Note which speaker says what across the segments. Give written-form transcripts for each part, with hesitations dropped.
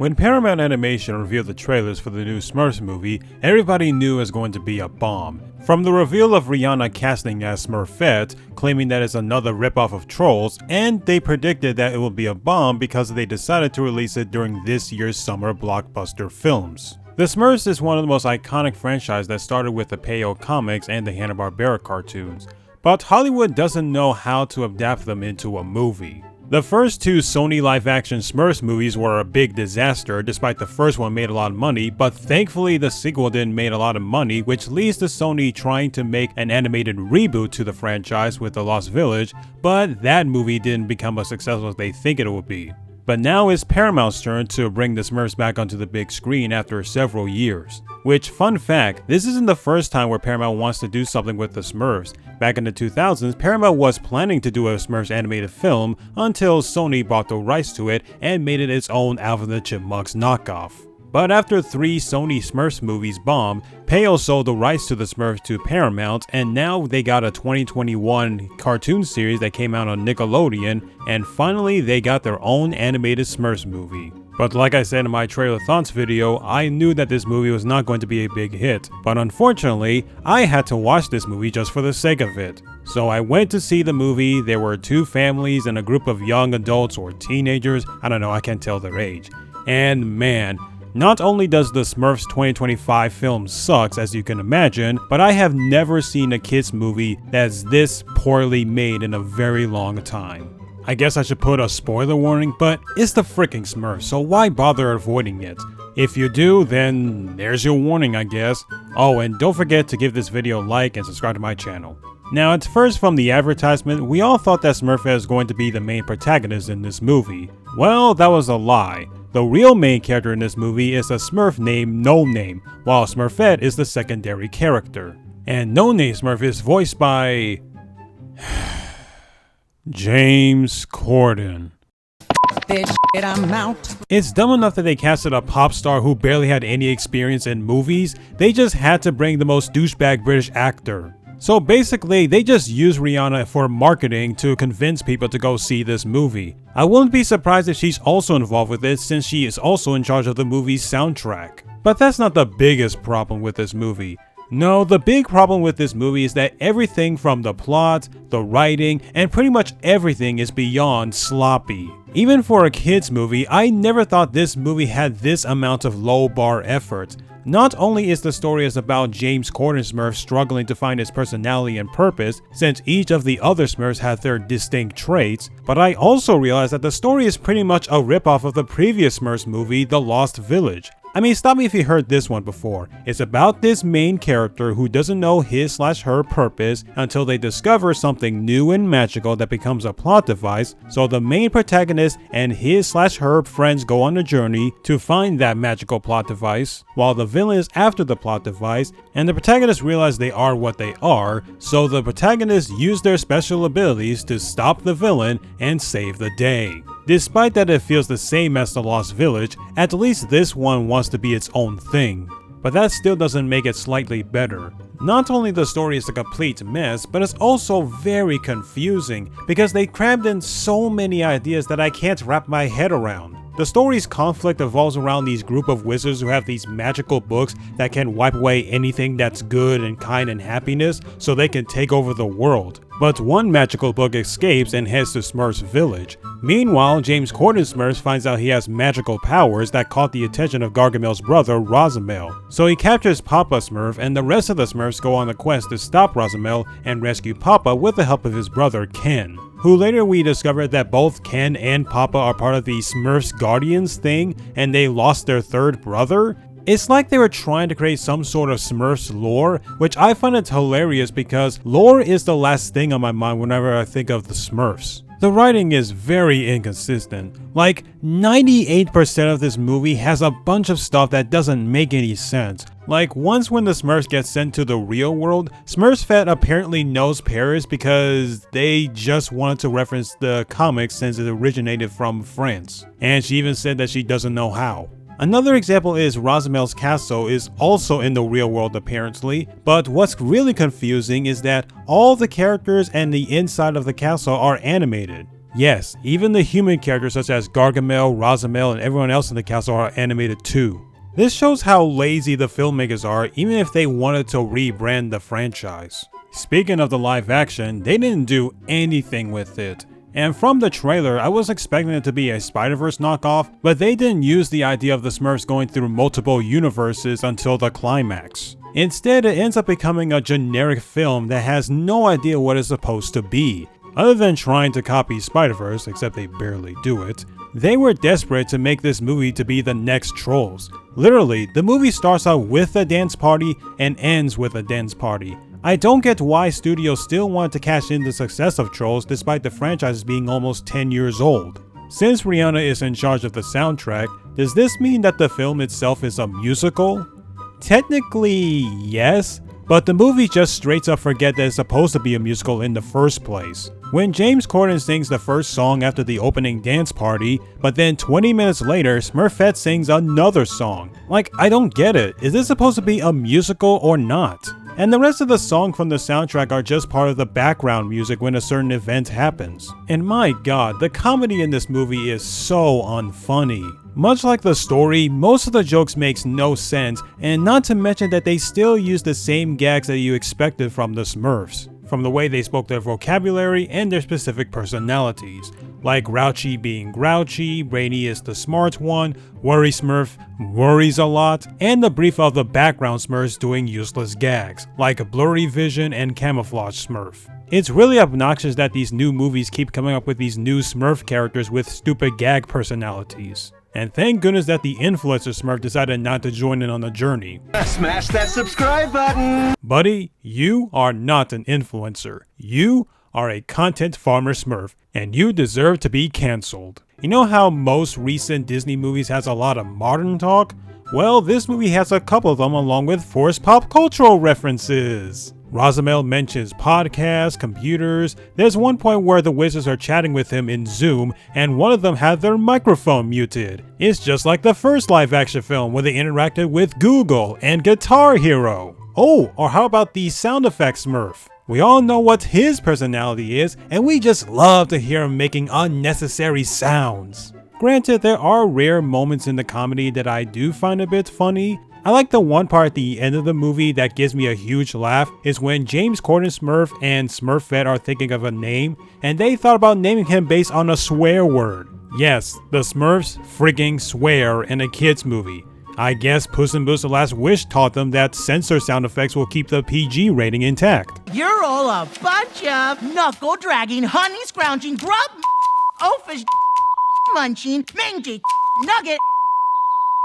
Speaker 1: When Paramount Animation revealed the trailers for the new Smurfs movie, everybody knew it was going to be a bomb. From the reveal of Rihanna casting as Smurfette, claiming that it's another ripoff of Trolls, and they predicted that it will be a bomb because they decided to release it during this year's summer blockbuster films. The Smurfs is one of the most iconic franchises that started with the Peyo comics and the Hanna-Barbera cartoons, but Hollywood doesn't know how to adapt them into a movie. The first two Sony live-action Smurfs movies were a big disaster despite the first one made a lot of money, but thankfully the sequel didn't make a lot of money, which leads to Sony trying to make an animated reboot to the franchise with The Lost Village, but that movie didn't become as successful as they think it would be. But now it's Paramount's turn to bring the Smurfs back onto the big screen after several years. Which, fun fact, this isn't the first time where Paramount wants to do something with the Smurfs. Back in the 2000s, Paramount was planning to do a Smurfs animated film until Sony bought the rights to it and made it its own Alvin and the Chipmunks knockoff. But after 3 Sony Smurfs movies bombed, Peyo sold the rights to the Smurfs to Paramount, and now they got a 2021 cartoon series that came out on Nickelodeon, and finally they got their own animated Smurfs movie. But like I said in my trailer thoughts video, I knew that this movie was not going to be a big hit, but unfortunately, I had to watch this movie just for the sake of it. So I went to see the movie. There were 2 families and a group of young adults or teenagers, I don't know, I can't tell their age. And man, not only does the Smurfs 2025 film sucks as you can imagine, but I have never seen a kids movie that's this poorly made in a very long time. I guess I should put a spoiler warning, but it's the freaking Smurfs, so why bother avoiding it? If you do, then there's your warning, I guess. Oh, and don't forget to give this video a like and subscribe to my channel. Now, at first from the advertisement, we all thought that Smurfette was going to be the main protagonist in this movie. Well, that was a lie. The real main character in this movie is a Smurf named No Name, while Smurfette is the secondary character. And No Name Smurf is voiced by James Corden. It's dumb enough that they casted a pop star who barely had any experience in movies. They just had to bring the most douchebag British actor. So basically, they just used Rihanna for marketing to convince people to go see this movie. I wouldn't be surprised if she's also involved with it since she is also in charge of the movie's soundtrack. But that's not the biggest problem with this movie. No, the big problem with this movie is that everything from the plot, the writing, and pretty much everything is beyond sloppy. Even for a kids movie, I never thought this movie had this amount of low bar effort. Not only is the story about James Corden's Smurf struggling to find his personality and purpose, since each of the other Smurfs have their distinct traits, but I also realized that the story is pretty much a ripoff of the previous Smurfs movie, The Lost Village. I mean, stop me if you heard this one before. It's about this main character who doesn't know his/her purpose until they discover something new and magical that becomes a plot device, so the main protagonist and his/her friends go on a journey to find that magical plot device, while the villain is after the plot device, and the protagonists realize they are what they are, so the protagonists use their special abilities to stop the villain and save the day. Despite that it feels the same as The Lost Village, at least this one wants to be its own thing. But that still doesn't make it slightly better. Not only the story is a complete mess, but it's also very confusing because they crammed in so many ideas that I can't wrap my head around. The story's conflict revolves around these group of wizards who have these magical books that can wipe away anything that's good and kind and happiness so they can take over the world. But one magical book escapes and heads to Smurf's village. Meanwhile, James Corden's Smurf finds out he has magical powers that caught the attention of Gargamel's brother, Rosamel. So he captures Papa Smurf, and the rest of the Smurfs go on a quest to stop Rosamel and rescue Papa with the help of his brother Ken, who later we discovered that both Ken and Papa are part of the Smurfs Guardians thing, and they lost their third brother. It's like they were trying to create some sort of Smurfs lore, which I find it hilarious because lore is the last thing on my mind whenever I think of the Smurfs. The writing is very inconsistent. Like 98% of this movie has a bunch of stuff that doesn't make any sense. Like once when the Smurfs get sent to the real world, Smurfette apparently knows Paris because they just wanted to reference the comics since it originated from France. And she even said that she doesn't know how. Another example is Rosamel's castle is also in the real world apparently, but what's really confusing is that all the characters and the inside of the castle are animated. Yes, even the human characters such as Gargamel, Rosamel, and everyone else in the castle are animated too. This shows how lazy the filmmakers are, even if they wanted to rebrand the franchise. Speaking of the live action, they didn't do anything with it. And from the trailer, I was expecting it to be a Spider-Verse knockoff, but they didn't use the idea of the Smurfs going through multiple universes until the climax. Instead, it ends up becoming a generic film that has no idea what it's supposed to be. Other than trying to copy Spider-Verse, except they barely do it, they were desperate to make this movie to be the next Trolls. Literally, the movie starts out with a dance party and ends with a dance party. I don't get why studios still want to cash in the success of Trolls despite the franchise being almost 10 years old. Since Rihanna is in charge of the soundtrack, does this mean that the film itself is a musical? Technically, yes, but the movie just straight up forget that it's supposed to be a musical in the first place. When James Corden sings the first song after the opening dance party, but then 20 minutes later, Smurfette sings another song. Like, I don't get it. Is this supposed to be a musical or not? And the rest of the songs from the soundtrack are just part of the background music when a certain event happens. And my god, the comedy in this movie is so unfunny. Much like the story, most of the jokes makes no sense, and not to mention that they still use the same gags that you expected from the Smurfs. From the way they spoke their vocabulary and their specific personalities. Like Grouchy being grouchy, Brainy is the smart one, Worry Smurf worries a lot, and the brief of the background Smurfs doing useless gags, like Blurry Vision and Camouflage Smurf. It's really obnoxious that these new movies keep coming up with these new Smurf characters with stupid gag personalities. And thank goodness that the influencer Smurf decided not to join in on the journey.
Speaker 2: Smash that subscribe button!
Speaker 1: Buddy, you are not an influencer. You are a content farmer Smurf, and you deserve to be cancelled. You know how most recent Disney movies has a lot of modern talk? Well, this movie has a couple of them along with forced pop cultural references. Rosamel mentions podcasts, computers. There's one point where the wizards are chatting with him in Zoom, and one of them had their microphone muted. It's just like the first live action film where they interacted with Google and Guitar Hero. Oh, or how about the sound effects Smurf? We all know what his personality is, and we just love to hear him making unnecessary sounds. Granted, there are rare moments in the comedy that I do find a bit funny. I like the one part at the end of the movie that gives me a huge laugh is when James Corden Smurf and Smurfette are thinking of a name, and they thought about naming him based on a swear word. Yes, the Smurfs frigging swear in a kids movie. I guess Puss in Boots: The Last Wish taught them that censor sound effects will keep the PG rating intact.
Speaker 3: You're all a bunch of knuckle-dragging, honey-scrounging, grub oafish munching, mangy nugget.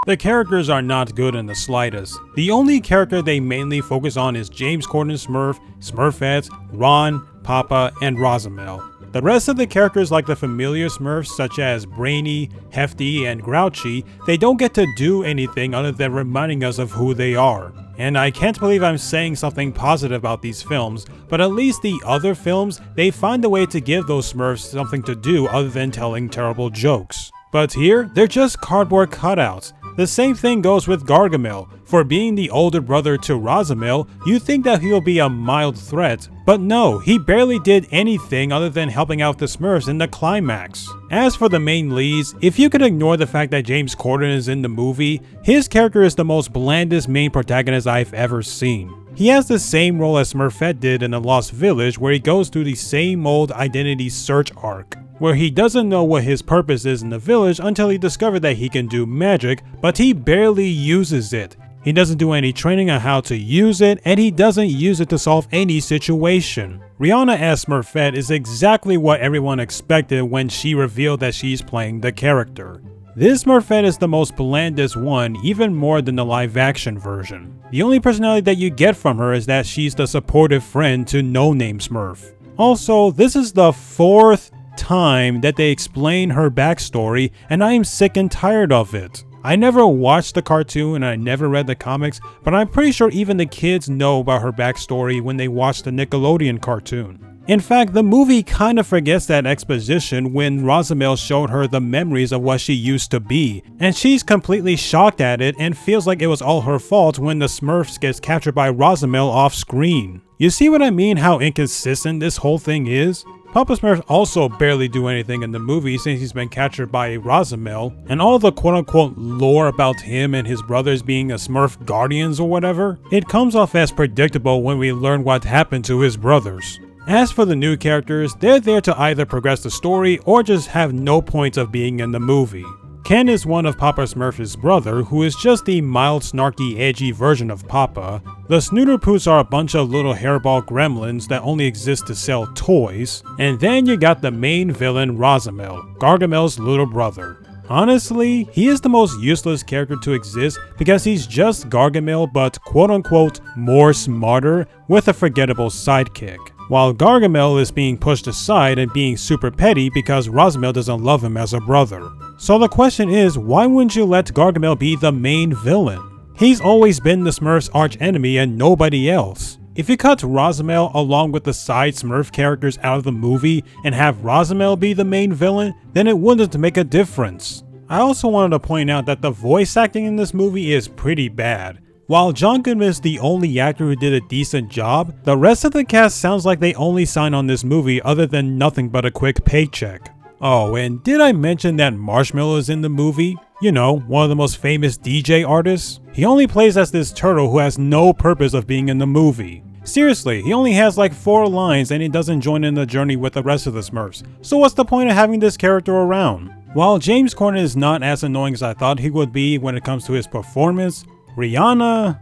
Speaker 1: The characters are not good in the slightest. The only character they mainly focus on is James Corden Smurf, Smurfette, Ron, Papa, and Rosamel. The rest of the characters like the familiar Smurfs such as Brainy, Hefty, and Grouchy, they don't get to do anything other than reminding us of who they are. And I can't believe I'm saying something positive about these films, but at least the other films, they find a way to give those Smurfs something to do other than telling terrible jokes. But here, they're just cardboard cutouts. The same thing goes with Gargamel. For being the older brother to Rosamel, you'd think that he'll be a mild threat, but no, he barely did anything other than helping out the Smurfs in the climax. As for the main leads, if you could ignore the fact that James Corden is in the movie, his character is the most blandest main protagonist I've ever seen. He has the same role as Smurfette did in The Lost Village, where he goes through the same old identity search arc, where he doesn't know what his purpose is in the village until he discovered that he can do magic, but he barely uses it. He doesn't do any training on how to use it, and he doesn't use it to solve any situation. Rihanna as Smurfette is exactly what everyone expected when she revealed that she's playing the character. This Smurfette is the most blandest one, even more than the live action version. The only personality that you get from her is that she's the supportive friend to No Name Smurf. Also, this is the fourth time that they explain her backstory, and I am sick and tired of it. I never watched the cartoon and I never read the comics, but I'm pretty sure even the kids know about her backstory when they watch the Nickelodeon cartoon. In fact, the movie kind of forgets that exposition when Rosamel showed her the memories of what she used to be, and she's completely shocked at it and feels like it was all her fault when the Smurfs gets captured by Rosamel off screen. You see what I mean, how inconsistent this whole thing is? Papa Smurf also barely do anything in the movie since he's been captured by Rosamel, and all the quote-unquote lore about him and his brothers being a Smurf guardians or whatever, it comes off as predictable when we learn what happened to his brothers. As for the new characters, they're there to either progress the story or just have no point of being in the movie. Ken is one of Papa Smurf's brother, who is just the mild, snarky, edgy version of Papa. The Snooterpoots are a bunch of little hairball gremlins that only exist to sell toys. And then you got the main villain, Rosamel, Gargamel's little brother. Honestly, he is the most useless character to exist because he's just Gargamel but quote-unquote more smarter with a forgettable sidekick. While Gargamel is being pushed aside and being super petty because Rosamel doesn't love him as a brother. So the question is, why wouldn't you let Gargamel be the main villain? He's always been the Smurfs' arch enemy and nobody else. If you cut Rosamel along with the side Smurf characters out of the movie and have Rosamel be the main villain, then it wouldn't make a difference. I also wanted to point out that the voice acting in this movie is pretty bad. While John Goodman is the only actor who did a decent job, the rest of the cast sounds like they only signed on this movie other than nothing but a quick paycheck. Oh, and did I mention that Marshmello is in the movie? You know, one of the most famous DJ artists? He only plays as this turtle who has no purpose of being in the movie. Seriously, he only has like 4 lines and he doesn't join in the journey with the rest of the Smurfs. So what's the point of having this character around? While James Corden is not as annoying as I thought he would be when it comes to his performance, Rihanna...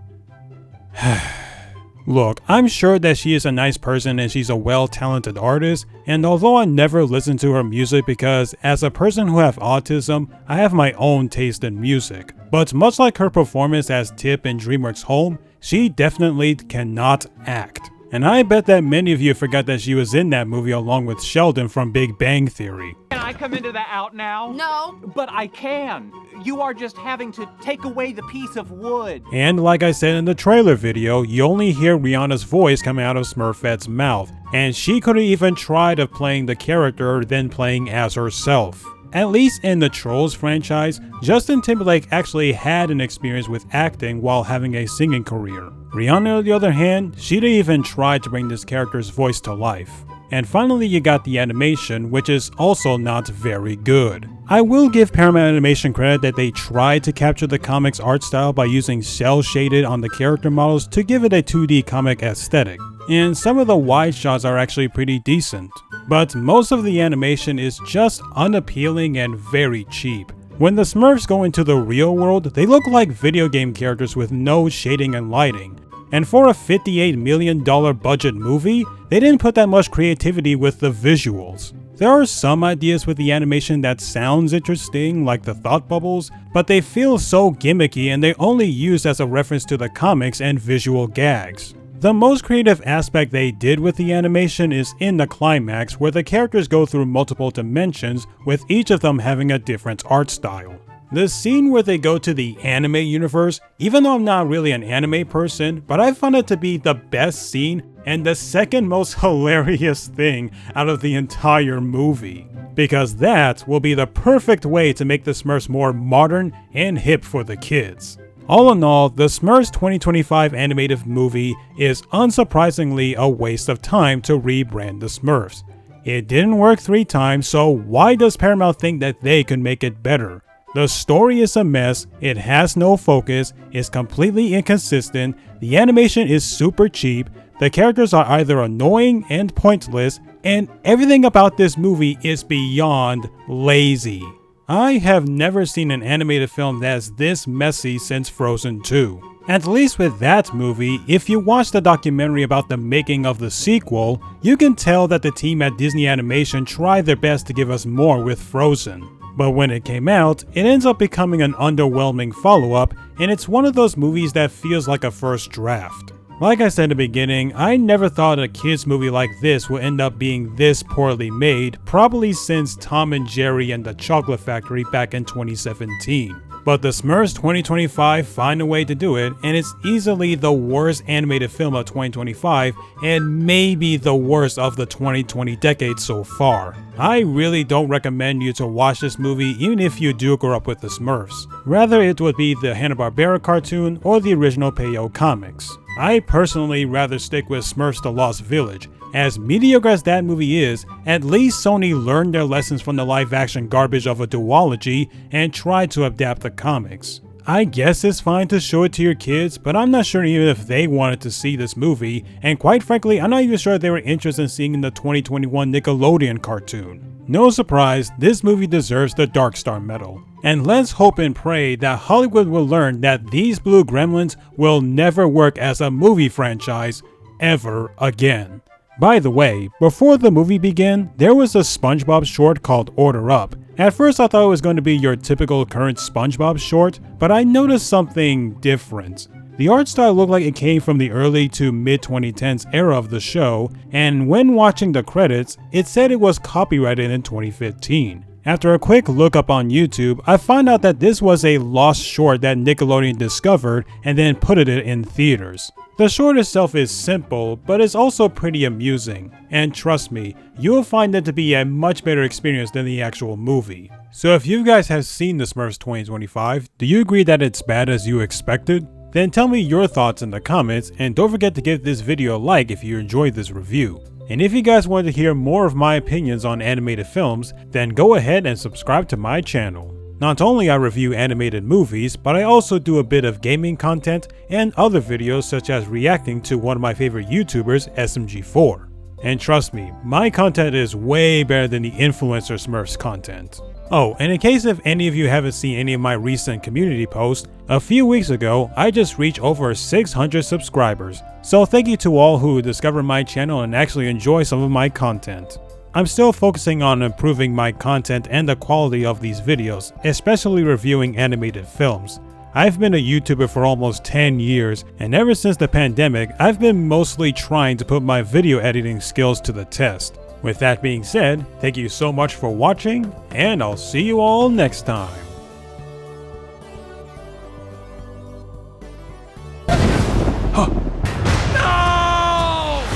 Speaker 1: Look, I'm sure that she is a nice person and she's a well-talented artist, and although I never listen to her music because as a person who have autism, I have my own taste in music. But much like her performance as Tip in DreamWorks Home, she definitely cannot act. And I bet that many of you forgot that she was in that movie along with Sheldon from Big Bang Theory.
Speaker 4: Can I come into the out now?
Speaker 5: No.
Speaker 4: But I can. You are just having to take away the piece of wood.
Speaker 1: And like I said in the trailer video, you only hear Rihanna's voice coming out of Smurfette's mouth, and she could have even tried of playing the character than playing as herself. At least in the Trolls franchise, Justin Timberlake actually had an experience with acting while having a singing career. Rihanna, on the other hand, she didn't even try to bring this character's voice to life. And finally you got the animation, which is also not very good. I will give Paramount Animation credit that they tried to capture the comic's art style by using cel shaded on the character models to give it a 2D comic aesthetic. And some of the wide shots are actually pretty decent. But most of the animation is just unappealing and very cheap. When the Smurfs go into the real world, they look like video game characters with no shading and lighting. And for a $58 million budget movie, they didn't put that much creativity with the visuals. There are some ideas with the animation that sounds interesting, like the thought bubbles, but they feel so gimmicky and they only used as a reference to the comics and visual gags. The most creative aspect they did with the animation is in the climax, where the characters go through multiple dimensions, with each of them having a different art style. The scene where they go to the anime universe, even though I'm not really an anime person, but I found it to be the best scene and the second most hilarious thing out of the entire movie. Because that will be the perfect way to make the Smurfs more modern and hip for the kids. All in all, the Smurfs 2025 animated movie is unsurprisingly a waste of time to rebrand the Smurfs. It didn't work 3 times, so why does Paramount think that they could make it better? The story is a mess, it has no focus, is completely inconsistent, the animation is super cheap, the characters are either annoying and pointless, and everything about this movie is beyond lazy. I have never seen an animated film that's this messy since Frozen 2. At least with that movie, if you watch the documentary about the making of the sequel, you can tell that the team at Disney Animation tried their best to give us more with Frozen. But when it came out, it ends up becoming an underwhelming follow-up, and it's one of those movies that feels like a first draft. Like I said in the beginning, I never thought a kids movie like this would end up being this poorly made, probably since Tom and Jerry and the Chocolate Factory back in 2017. But the Smurfs 2025 find a way to do it, and it's easily the worst animated film of 2025 and maybe the worst of the 2020 decade so far. I really don't recommend you to watch this movie even if you do grow up with the Smurfs. Rather, it would be the Hanna-Barbera cartoon or the original Peyo comics. I personally rather stick with Smurfs The Lost Village, As mediocre as that movie is, at least Sony learned their lessons from the live action garbage of a duology and tried to adapt the comics. I guess it's fine to show it to your kids, but I'm not sure even if they wanted to see this movie, and quite frankly, I'm not even sure if they were interested in seeing the 2021 Nickelodeon cartoon. No surprise, this movie deserves the Dark Star medal. And let's hope and pray that Hollywood will learn that these blue gremlins will never work as a movie franchise ever again. By the way, before the movie began, there was a SpongeBob short called Order Up. At first I thought it was going to be your typical current SpongeBob short, but I noticed something different. The art style looked like it came from the early to mid 2010s era of the show, and when watching the credits, it said it was copyrighted in 2015. After a quick look up on YouTube, I found out that this was a lost short that Nickelodeon discovered and then put it in theaters. The short itself is simple, but it's also pretty amusing, and trust me, you'll find it to be a much better experience than the actual movie. So if you guys have seen the Smurfs 2025, do you agree that it's bad as you expected? Then tell me your thoughts in the comments, and don't forget to give this video a like if you enjoyed this review. And if you guys want to hear more of my opinions on animated films, then go ahead and subscribe to my channel. Not only I review animated movies, but I also do a bit of gaming content and other videos such as reacting to one of my favorite YouTubers, SMG4. And trust me, my content is way better than the influencer Smurfs content. Oh, and in case if any of you haven't seen any of my recent community posts, a few weeks ago, I just reached over 600 subscribers. So thank you to all who discovered my channel and actually enjoy some of my content. I'm still focusing on improving my content and the quality of these videos, especially reviewing animated films. I've been a YouTuber for almost 10 years, and ever since the pandemic, I've been mostly trying to put my video editing skills to the test. With that being said, thank you so much for watching, and I'll see you all next time.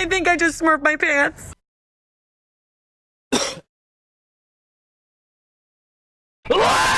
Speaker 5: I think I just smurfed my pants.
Speaker 2: Ah!